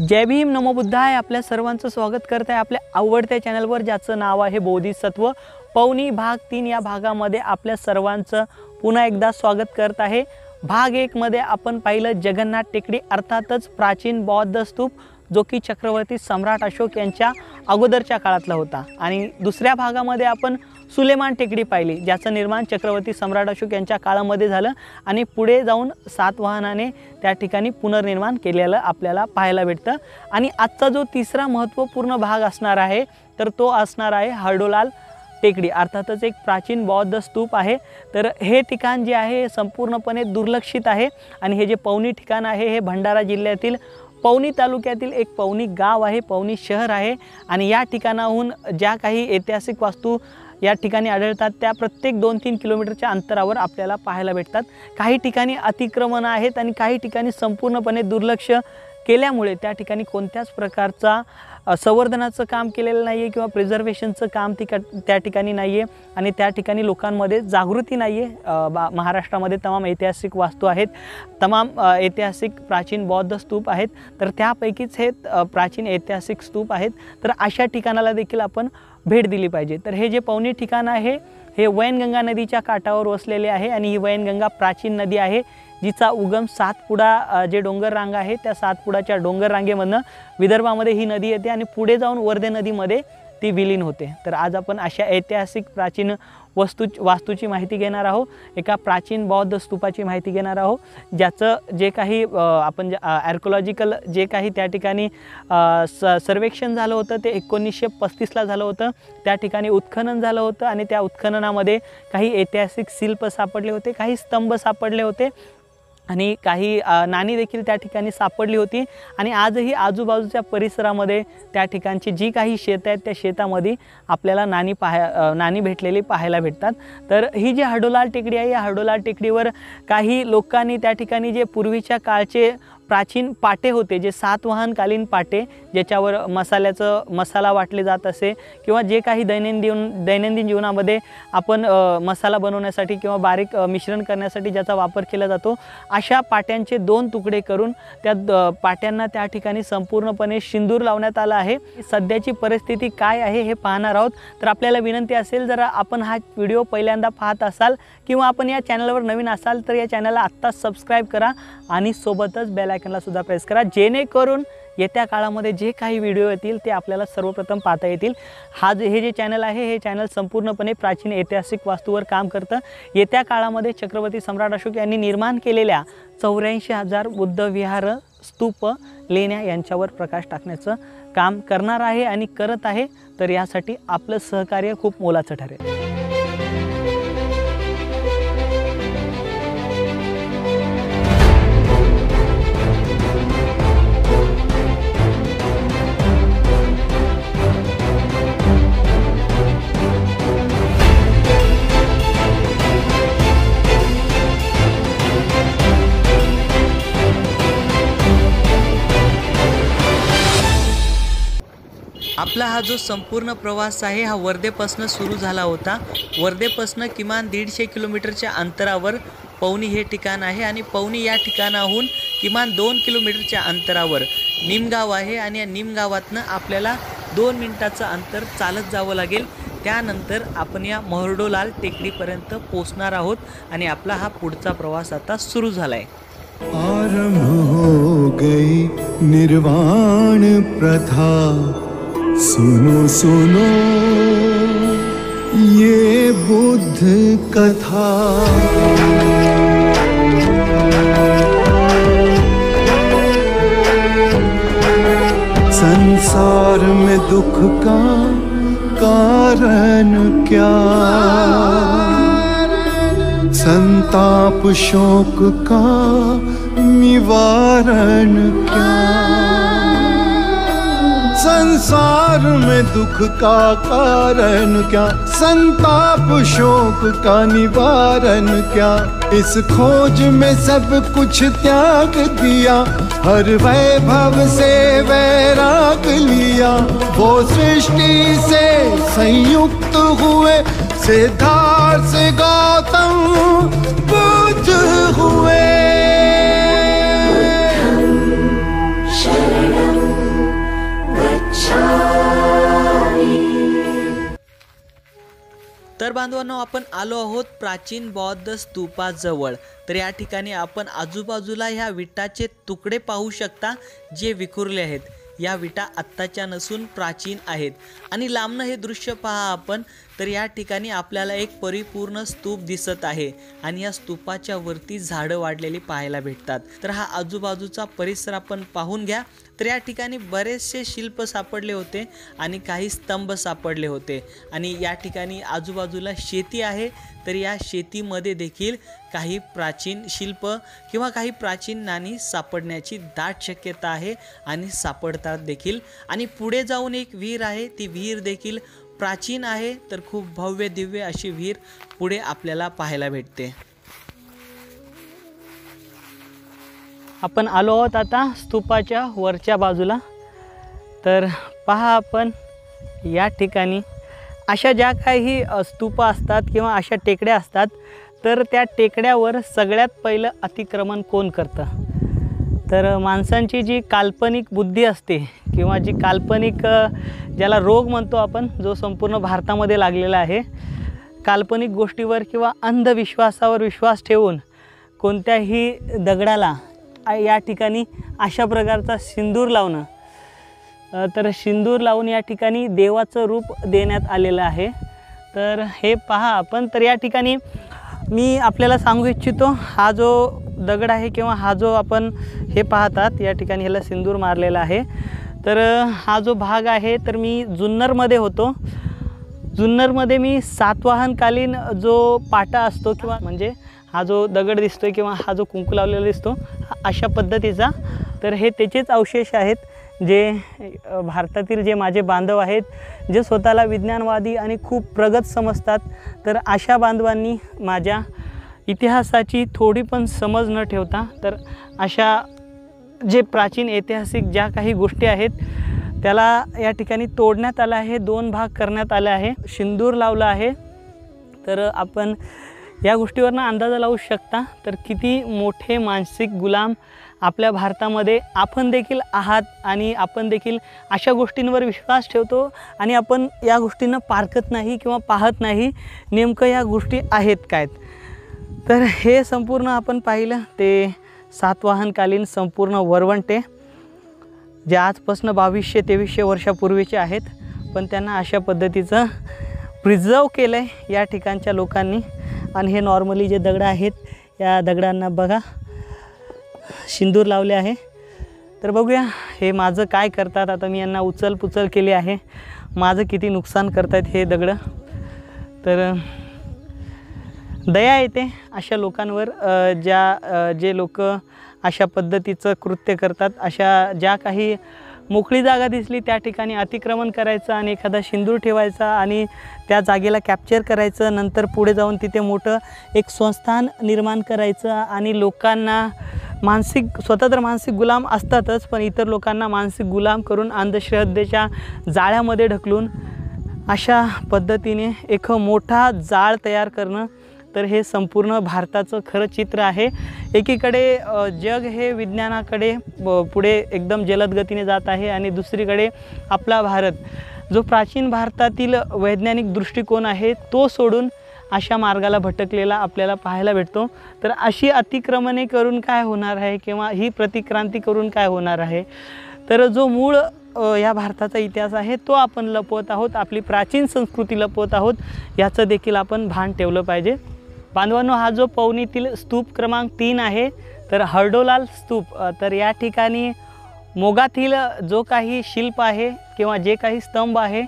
जय भीम नमो बुद्धाय। आपल्या सर्वांचं स्वागत करत आहे आपल्या आवडत्या चॅनलवर, ज्याचं नाव आहे बोधिसत्व पौनी भाग 3। या भागामध्ये आपल्या सर्वांचं पुन्हा एकदा स्वागत करत आहे। भाग 1 मध्ये आपण पाहिलं जगन्नाथ टेकडी, अर्थातच प्राचीन बौद्ध स्तूप, जो की चक्रवर्ती सम्राट अशोक यांच्या अगोदरच्या काळातला होता। आणि दुसऱ्या भागामध्ये आपण सुलेमान टेकडी पाहिली, ज्याचं निर्माण चक्रवर्ती सम्राट अशोक यांच्या काळामध्ये झालं आणि पुढे जाऊन सातवाहनाने त्या ठिकाणी पुनर्निर्माण केलेलं आपल्याला पाहायला भेटतं। आणि आजचा जो तिसरा महत्त्वपूर्ण भाग असणार आहे तर तो असणार आहे हर्डोलाल टेकडी, अर्थातच एक प्राचीन बौद्ध स्तूप आहे। तर हे ठिकाण जे आहे हे संपूर्णपणे दुर्लक्षित आहे आणि हे जे पौनी ठिकाण आहे हे भंडारा जिल्ह्यातील पौनी तालुक्यातील एक पौनी गाव आहे, पौनी शहर आहे। आणि या ठिकाणाहून ज्या काही ऐतिहासिक वास्तू या ठिकाणी आढळतात त्या प्रत्येक 2-3 किलोमीटरच्या अंतरावर आपल्याला पाहायला भेटतात। काही ठिकाणी अतिक्रमण आहेत आणि काही ठिकाणी संपूर्णपणे दुर्लक्ष केल्यामुळे त्या ठिकाणी कोणत्याच प्रकारचा संवर्धनाचं काम केलेलं नाही आहे किंवा प्रिझर्वेशनचं काम त्या ठिकाणी नाही आहे आणि त्या ठिकाणी लोकांमध्ये जागृती नाही आहे। महाराष्ट्रामध्ये तमाम ऐतिहासिक वास्तू आहेत, तमाम ऐतिहासिक प्राचीन बौद्ध स्तूप आहेत, तर त्यापैकीच हे प्राचीन ऐतिहासिक स्तूप आहेत। तर अशा ठिकाणाला देखील आपण भेट दिली पाहिजे। तर हे जे पौनी ठिकाण आहे हे वैनगंगा नदीच्या काठावर वसलेले आहे आणि ही वैनगंगा प्राचीन नदी आहे, जिचा उगम सातपुडा जे डोंगर रांग आहे त्या सातपुडाच्या डोंगर रांगेमधनं विदर्भामध्ये ही नदी येते आणि पुढे जाऊन वर्धे नदीमध्ये ती विलीन होते। तर आज आपण अशा ऐतिहासिक प्राचीन वास्तूची माहिती घेणार आहोत, एका प्राचीन बौद्ध स्तूपाची माहिती घेणार आहोत, ज्याचं जे काही आपण आर्किओलॉजिकल जे काही त्या ठिकाणी सर्वेक्षण झालं होतं ते 1935ला झालं होतं। त्या ठिकाणी उत्खनन झालं होतं आणि त्या उत्खननामध्ये काही ऐतिहासिक शिल्प सापडले होते, काही स्तंभ सापडले होते आणि काही नाणी देखील त्या ठिकाणी सापडली होती। आणि आजही आजूबाजूच्या परिसरामध्ये त्या ठिकाणची जी काही शेतं आहेत त्या शेतामध्ये आपल्याला नाणी भेटलेली पाहायला भेटतात। तर ही जी हर्डोलाल टेकडी आहे, या हर्डोलाल टेकडीवर काही लोकांनी त्या ठिकाणी जे पूर्वीच्या काळचे प्राचीन पाटे होते, जे सातवाहनकालीन पाटे, ज्याच्यावर मसाला वाटले जात असे किंवा जे काही दैनंदिन जीवनामध्ये आपण मसाला बनवण्यासाठी किंवा बारीक मिश्रण करण्यासाठी ज्याचा वापर केला जातो, अशा पाट्यांचे 2 तुकडे करून त्या पाट्यांना त्या ठिकाणी संपूर्णपणे सिंदूर लावण्यात आला आहे। सध्याची परिस्थिती काय आहे हे पाहणार आहोत। तर आपल्याला विनंती असेल, जर आपण हा व्हिडिओ पहिल्यांदा पाहत असाल किंवा आपण या चॅनलवर नवीन असाल तर या चॅनलला आत्ताच सबस्क्राईब करा आणि सोबतच बेल आयकॉनला सुद्धा प्रेस करा, जेणेकरून येत्या काळामध्ये जे काही व्हिडिओ येतील ते आपल्याला सर्वप्रथम पाहता येतील। हे जे चॅनल आहे हे चॅनल संपूर्णपणे प्राचीन ऐतिहासिक वास्तूवर काम करतं। येत्या काळामध्ये चक्रवर्ती सम्राट अशोक यांनी निर्माण केलेल्या 84,000 बुद्ध विहार, स्तूप, लेण्या यांच्यावर प्रकाश टाकण्याचं काम करणार आहे आणि करत आहे। तर यासाठी आपलं सहकार्य खूप मोलाचं ठरेल। आपला हा जो संपूर्ण प्रवास आहे हा वर्धेपासून सुरू झाला होता। वर्धेपासून किमान 150 किलोमीटरच्या अंतरावर पौनी हे ठिकाण आहे आणि पौनी या ठिकाणाहून किमान 2 किलोमीटरच्या अंतरावर निमगाव आहे आणि या निमगावातनं आपल्याला 2 मिनिटाचं अंतर चालत जावं लागेल। त्यानंतर आपण या हर्डोलाल टेकडीपर्यंत पोहोचणार आहोत आणि आपला हा पुढचा प्रवास आता सुरू झाला आहे। आरंभ हो गई निर्वाण प्रथा, सुनो सुनो ये बुद्ध कथा। संसार में दुख का कारण क्या, संताप शोक का निवारण क्या। संसार में दुख का कारण क्या, संताप शोक का निवारण क्या। इस खोज में सब कुछ त्याग दिया, हर वैभव से वैराग लिया। वो सृष्टि से संयुक्त हुए, सिद्धार्थ से गौतम बुद्ध हुए। शरणं तर बांधवांनो, आपण आलो आहोत प्राचीन बौद्ध स्तूपाजवळ। तर या ठिकाणी आपण आजूबाजूला ह्या विटाचे तुकडे पाहू शकता जे विखुरले आहेत। या विटा आत्ताच्या नसून प्राचीन आहेत आणि लांबनं हे दृश्य पहा आपण, तर या ठिकाणी आपल्याला एक परिपूर्ण स्तूप दिसत आहे आणि या स्तूपाच्या वरती झाडं वाढलेली पाहायला भेटतात। तर हा आजूबाजूचा परिसर आपण पाहून घ्या। तर या ठिकाणी बरेचसे शिल्प सापडले होते आणि काही स्तंभ सापडले होते आणि या ठिकाणी आजूबाजूला शेती आहे। तर या शेतीमध्ये देखील काही प्राचीन शिल्प किंवा काही प्राचीन नाणी सापडण्याची दाट शक्यता आहे आणि सापडतात देखील। आणि पुढे जाऊन एक विहीर आहे, ती विहीर देखील प्राचीन आहे। तर खूप भव्य दिव्य अशी विहीर पुढे आपल्याला पाहायला भेटते। आपण आलो आहोत आता स्तूपाच्या वरच्या बाजूला। तर पहा आपण या ठिकाणी अशा ज्या काही स्तूप असतात किंवा अशा टेकड्या असतात, तर त्या टेकड्यावर सगळ्यात पहिलं अतिक्रमण कोण करतं? तर माणसांची जी काल्पनिक बुद्धी असते किंवा जी काल्पनिक ज्याला रोग म्हणतो आपण, जो संपूर्ण भारतामध्ये लागलेला आहे, काल्पनिक गोष्टीवर किंवा अंधविश्वासावर विश्वास ठेवून कोणत्याही दगडाला या ठिकाणी अशा प्रकारचा सिंदूर लावणं, तर सिंदूर लावून या ठिकाणी देवाचं रूप देण्यात आलेलं आहे। तर हे पहा आपण। तर या ठिकाणी मी आपल्याला सांगू इच्छितो, हा जो दगड आहे किंवा हा जो आपण हे पाहतात, या ठिकाणी ह्याला सिंदूर मारलेला आहे। तर हा जो भाग आहे, तर मी जुन्नरमध्ये होतो। जुन्नरमध्ये मी सातवाहनकालीन जो पाटा असतो किंवा म्हणजे हा जो दगड दिसतोय किंवा हा जो कुंकू लावलेला दिसतो, अशा पद्धतीचा, तर हे त्याचेच अवशेष आहेत जे भारतातील जे माझे बांधव आहेत, जे स्वतःला विज्ञानवादी आणि खूप प्रगत समजतात। तर अशा बांधवांनी माझ्या इतिहासाची थोडी पण समज न ठेवता, तर अशा जे प्राचीन ऐतिहासिक ज्या काही गोष्टी आहेत त्याला या ठिकाणी तोडण्यात आलं आहे, 2 भाग करण्यात आले आहे, सिंदूर लावलं आहे। तर आपण या गोष्टीवरनं अंदाजा लावू शकता तर किती मोठे मानसिक गुलाम आपल्या भारतामध्ये आपण देखील आहात आणि आपण देखील अशा गोष्टींवर विश्वास ठेवतो आणि आपण या गोष्टींना पारखत नाही किंवा पाहत नाही नेमकं या गोष्टी आहेत काय। तर हे संपूर्ण आपण पाहिलं ते सातवाहनकालीन संपूर्ण वरवंटे जे आजपासून 2200-2300 वर्षापूर्वीचे आहेत, पण त्यांना अशा पद्धतीचं प्रिझर्व केलं आहे या ठिकाणच्या लोकांनी। आणि हे नॉर्मली जे दगड आहेत, या दगडांना बघा सिंदूर लावले आहे। तर बघूया हे माझं काय करतात। आता मी यांना उचल केली आहे, माझं किती नुकसान करतात हे दगड। तर दया येते अशा लोकांवर, जे लोक अशा पद्धतीचं कृत्य करतात। अशा ज्या काही मोकळी जागा दिसली त्या ठिकाणी अतिक्रमण करायचं आणि एखादा सिंदूर ठेवायचा आणि त्या जागेला कॅप्चर करायचं, नंतर पुढे जाऊन तिथे मोठं एक संस्थान निर्माण करायचं आणि लोकांना स्वतः तर मानसिक गुलाम असतातच, पण इतर लोकांना मानसिक गुलाम करून अंधश्रद्धेच्या जाळ्यामध्ये ढकलून अशा पद्धतीने एक मोठा जाळ तयार करणं, तर हे संपूर्ण भारताचं खरं चित्र आहे। एकीकडे जग हे विज्ञानाकडे पुढे एकदम जलद गतीने जात आहे आणि दुसरीकडे आपला भारत जो प्राचीन भारतातील वैज्ञानिक दृष्टिकोन आहे तो सोडून अशा मार्गाला भटकलेला आपल्याला पाहायला भेटतो। तर अशी अतिक्रमणे करून काय होणार आहे किंवा ही प्रतिक्रांती करून काय होणार आहे? तर जो मूळ या भारताचा इतिहास आहे तो आपण लपवत आहोत, आपली प्राचीन संस्कृती लपवत आहोत, याचं देखील आपण भान ठेवलं पाहिजे। बांधवांनो, हा जो पवनीतील स्तूप क्रमांक 3 आहे, तर हर्डोलाल स्तूप, तर या ठिकाणी मोगातील जो काही शिल्प आहे किंवा जे काही स्तंभ आहे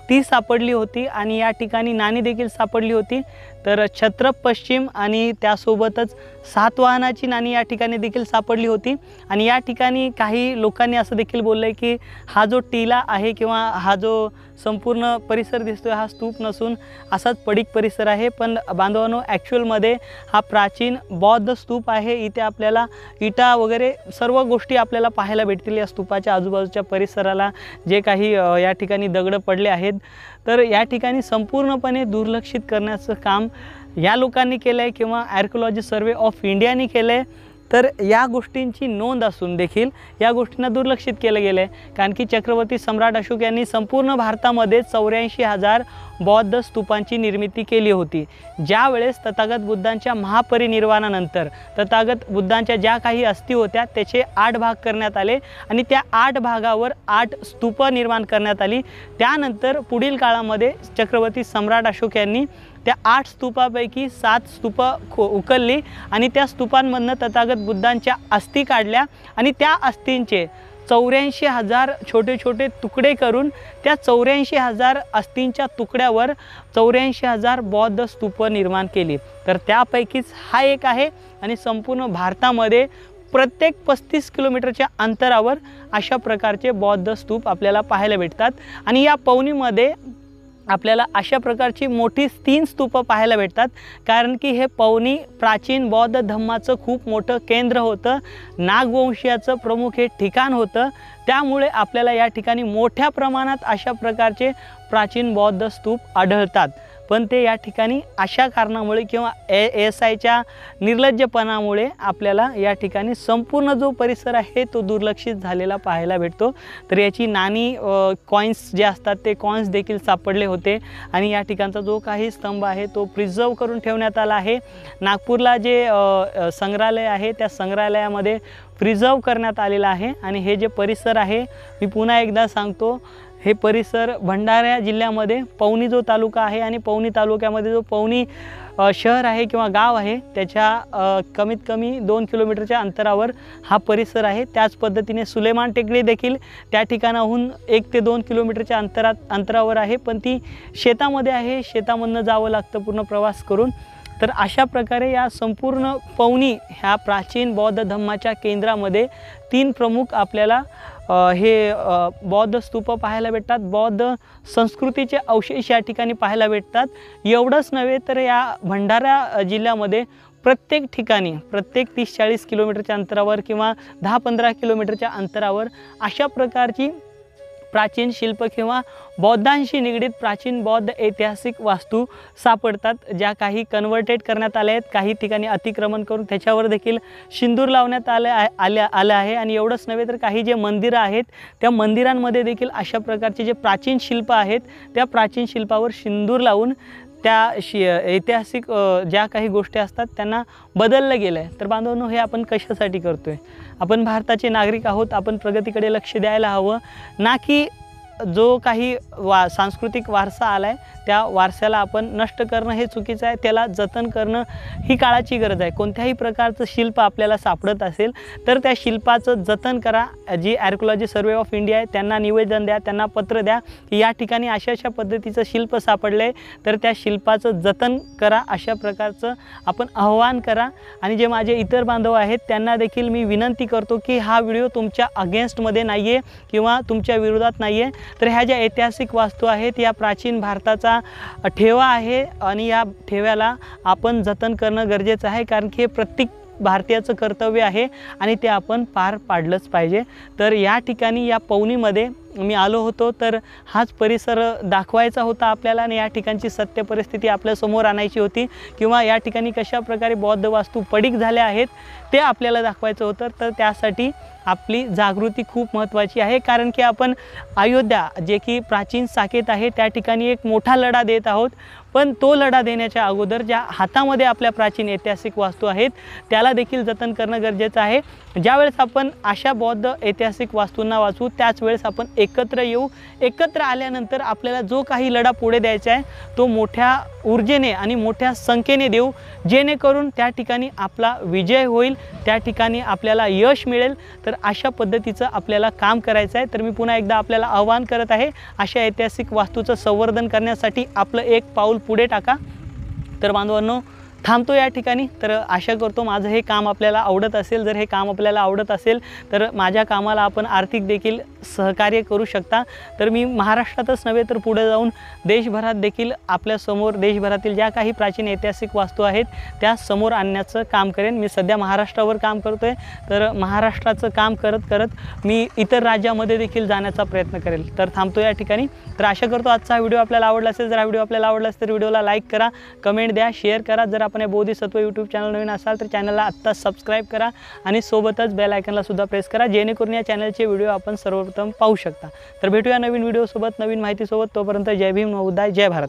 ती सापडली होती आणि या ठिकाणी नाणी देखील सापडली होती। तर छत्रप पश्चिम आणि त्यासोबतच सातवाहनाची नाणी या ठिकाणी देखील सापडली होती आणि या ठिकाणी काही लोकांनी असं देखील बोललं आहे की हा जो टीला आहे किंवा हा जो संपूर्ण परिसर दिसतोय हा स्तूप नसून असाच पडीक परिसर आहे। पण बांधवांनो, ॲक्च्युअलमध्ये हा प्राचीन बौद्ध स्तूप आहे। इथे आपल्याला इटा वगैरे सर्व गोष्टी आपल्याला पाहायला भेटतील या स्तूपाच्या आजूबाजूच्या परिसराला जे काही या ठिकाणी दगडं पडले आहेत। तर या ठिकाणी संपूर्णपणे दुर्लक्षित करण्याचं काम या लोकांनी केलं आहे किंवा आर्किओलॉजी सर्वे ऑफ इंडियाने केलं आहे। तर या गोष्टींची नोंद असून देखील या गोष्टींना दुर्लक्षित केलं गेलं आहे। कारण की छत्रपती सम्राट अशोक यांनी संपूर्ण भारतामध्ये 84,000 बौद्ध स्तूपांची निर्मिती केली होती। ज्या वेळेस तथागत बुद्धांच्या महापरिनिर्वाणानंतर तथागत बुद्धांच्या ज्या काही अस्थी होत्या त्याचे 8 भाग करण्यात आले आणि त्या 8 भागावर 8 स्तूप निर्माण करण्यात आली। त्यानंतर पुढील काळामध्ये छत्रपती सम्राट अशोक यांनी त्या 8 स्तूपापैकी 7 स्तूप उकलली आणि त्या स्तूपांमधनं तथागत बुद्धांच्या अस्थी काढल्या आणि त्या अस्थींचे 84,000 छोटे छोटे तुकडे करून त्या 84,000 अस्थींच्या तुकड्यावर 84,000 बौद्ध स्तूप निर्माण केली। तर त्यापैकीच हा एक आहे आणि संपूर्ण भारतामध्ये प्रत्येक 35 किलोमीटरच्या अंतरावर अशा प्रकारचे बौद्ध स्तूप आपल्याला पाहायला भेटतात। आणि या पवनीमध्ये आपल्याला अशा प्रकारची मोठी 3 स्तूप पाहायला भेटतात, कारण की हे पवनी प्राचीन बौद्ध धम्माचं खूप मोठं केंद्र होतं, नागवंशीयाचं प्रमुख हे ठिकाण होतं। त्यामुळे आपल्याला या ठिकाणी मोठ्या प्रमाणात अशा प्रकारचे प्राचीन बौद्ध स्तूप आढळतात। पण ते या ठिकाणी अशा कारणामुळे किंवा ASIच्या निर्लज्जपणामुळे आपल्याला या ठिकाणी संपूर्ण जो परिसर आहे तो दुर्लक्षित झालेला पाहायला भेटतो। तर याची नाणी कॉईन्स जे असतात ते कॉईन्स देखील सापडले होते आणि या ठिकाणचा जो काही स्तंभ आहे तो प्रिझर्व करून ठेवण्यात आला आहे। नागपूरला जे संग्रहालय आहे त्या संग्रहालयामध्ये प्रिझर्व करण्यात आलेला आहे। आणि हे जे परिसर आहे मी पुन्हा एकदा सांगतो, हे परिसर भंडारा जिल्ह्यामध्ये पवनी जो तालुका आहे आणि पवनी तालुक्यामध्ये जो पवनी शहर आहे किंवा गाव आहे त्याच्या कमीत कमी 2 किलोमीटरच्या अंतरावर हा परिसर आहे। त्याच पद्धतीने सुलेमान टेकडी देखील त्या ठिकाणाहून 1 ते 2 किलोमीटरच्या अंतरावर आहे, पण ती शेतामध्ये आहे, शेतामधनं जावं लागतं पूर्ण प्रवास करून। तर अशा प्रकारे या संपूर्ण पवनी ह्या प्राचीन बौद्ध धम्माच्या केंद्रामध्ये 3 प्रमुख आपल्याला हे बौद्ध स्तूप पाहायला भेटतात। बौद्ध संस्कृतीचे अवशेष या ठिकाणी पाहायला भेटतात। एवढंच नव्हे तर या भंडारा जिल्ह्यामध्ये प्रत्येक ठिकाणी प्रत्येक 30-40 किलोमीटरच्या अंतरावर किंवा 10-15 किलोमीटरच्या अंतरावर अशा प्रकारची प्राचीन शिल्प किंवा बौद्धांशी निगडीत प्राचीन बौद्ध ऐतिहासिक वास्तू सापडतात, ज्या काही कन्वर्टेड करण्यात आल्या आहेत, काही ठिकाणी अतिक्रमण करून त्याच्यावर देखील सिंदूर लावण्यात आलं आहे। आणि एवढंच नव्हे तर काही जे मंदिरं आहेत त्या मंदिरांमध्ये देखील अशा प्रकारचे जे प्राचीन शिल्प आहेत त्या प्राचीन शिल्पावर सिंदूर लावून त्या ऐतिहासिक ज्या काही गोष्टी असतात त्यांना बदललं गेलं आहे। तर बांधवांनो, हे आपण कशासाठी करतो आहे? आपण भारताचे नागरिक आहोत, आपण प्रगतीकडे लक्ष द्यायला हवं, ना की जो काही सांस्कृतिक वारसा आला आहे त्या वारशाला आपण नष्ट करणं हे चुकीचं आहे। त्याला जतन करणं ही काळाची गरज आहे। कोणत्याही प्रकारचं शिल्प आपल्याला सापडत असेल तर त्या शिल्पाचं जतन करा। जी आर्किओलॉजी सर्वे ऑफ इंडिया आहे त्यांना निवेदन द्या, त्यांना पत्र द्या की या ठिकाणी अशा पद्धतीचं शिल्प सापडलं आहे, तर त्या शिल्पाचं जतन करा, अशा प्रकारचं आपण आव्हान करा। आणि जे माझे इतर बांधव आहेत त्यांना देखील मी विनंती करतो की हा व्हिडिओ तुमच्या अगेन्स्टमध्ये नाही आहे किंवा तुमच्या विरोधात नाही आहे। तर ह्या ज्या ऐतिहासिक वास्तू आहेत या प्राचीन भारताचा ठेवा आहे आणि या ठेव्याला आपण जतन करणं गरजेचं आहे, कारण की हे प्रत्येक भारतीयाचं कर्तव्य आहे आणि ते आपण पार पाडलंच पाहिजे। तर या ठिकाणी या पवनीमध्ये मी आलो होतो तर हाच परिसर दाखवायचा होता आपल्याला आणि या ठिकाणची सत्य परिस्थिती आपल्यासमोर आणायची होती किंवा या ठिकाणी कशा प्रकारे बौद्ध वास्तू पडीक झाल्या आहेत ते आपल्याला दाखवायचं होतं। तर त्यासाठी आपली जागृती खूप महत्त्वाची आहे, कारण की आपण अयोध्या जे की प्राचीन साकेत आहे त्या ठिकाणी एक मोठा लढा देत आहोत, पण तो लढा देण्याच्या अगोदर ज्या हातामध्ये आपल्या प्राचीन ऐतिहासिक वास्तू आहेत त्याला देखील जतन करणं गरजेचं आहे। ज्यावेळेस आपण अशा बौद्ध ऐतिहासिक वास्तूंना वाचू त्याच वेळेस आपण एकत्र येऊ। एकत्र आल्यानंतर आपल्याला जो काही लढा पुढे द्यायचा आहे तो मोठ्या ऊर्जेने आणि मोठ्या संख्येने देऊ, जेणेकरून त्या ठिकाणी आपला विजय होईल, त्या ठिकाणी आपल्याला यश मिळेल। तर अशा पद्धतीचं आपल्याला काम करायचं आहे। तर मी पुन्हा एकदा आपल्याला आवाहन करत आहे, अशा ऐतिहासिक वास्तूचं संवर्धन करण्यासाठी आपलं एक पाऊल पुढे टाका। तर बांधवांनो, थांबतो या ठिकाणी। तर आशा करतो माझं हे काम आपल्याला आवडत असेल। जर हे काम आपल्याला आवडत असेल तर माझ्या कामाला आपण आर्थिक देखील सहकार्य करू शकता। तर मी महाराष्ट्रातच नव्हे तर पुढे जाऊन देशभरात देखील आपल्यासमोर देशभरातील ज्या काही प्राचीन ऐतिहासिक वास्तू आहेत त्या समोर आणण्याचं काम करेन। मी सध्या महाराष्ट्रावर काम करतो आहे, तर महाराष्ट्राचं काम करत करत मी इतर राज्यामध्ये देखील जाण्याचा प्रयत्न करेल। तर थांबतो या ठिकाणी। तर आशा करतो आजचा व्हिडिओ आपल्याला आवडला असेल। जर हा व्हिडिओ आपल्याला आवडला असेल तर व्हिडिओला लाईक करा, कमेंट द्या, शेअर करा। जर आपण आपण या बोधिसत्व यूट्यूब चॅनल नवीन असाल तर चॅनलला आत्ता सबस्क्राईब करा आणि सोबतच बेल आयकनला सुद्धा प्रेस करा, जेणेकरून या चॅनलचे व्हिडिओ आपण सर्वप्रथम पाहू शकता. तर भेटूया नवीन व्हिडिओसोबत, नवीन माहितीसोबत. तोपर्यंत जय भीम, नमो बुद्धाय, जय भारत.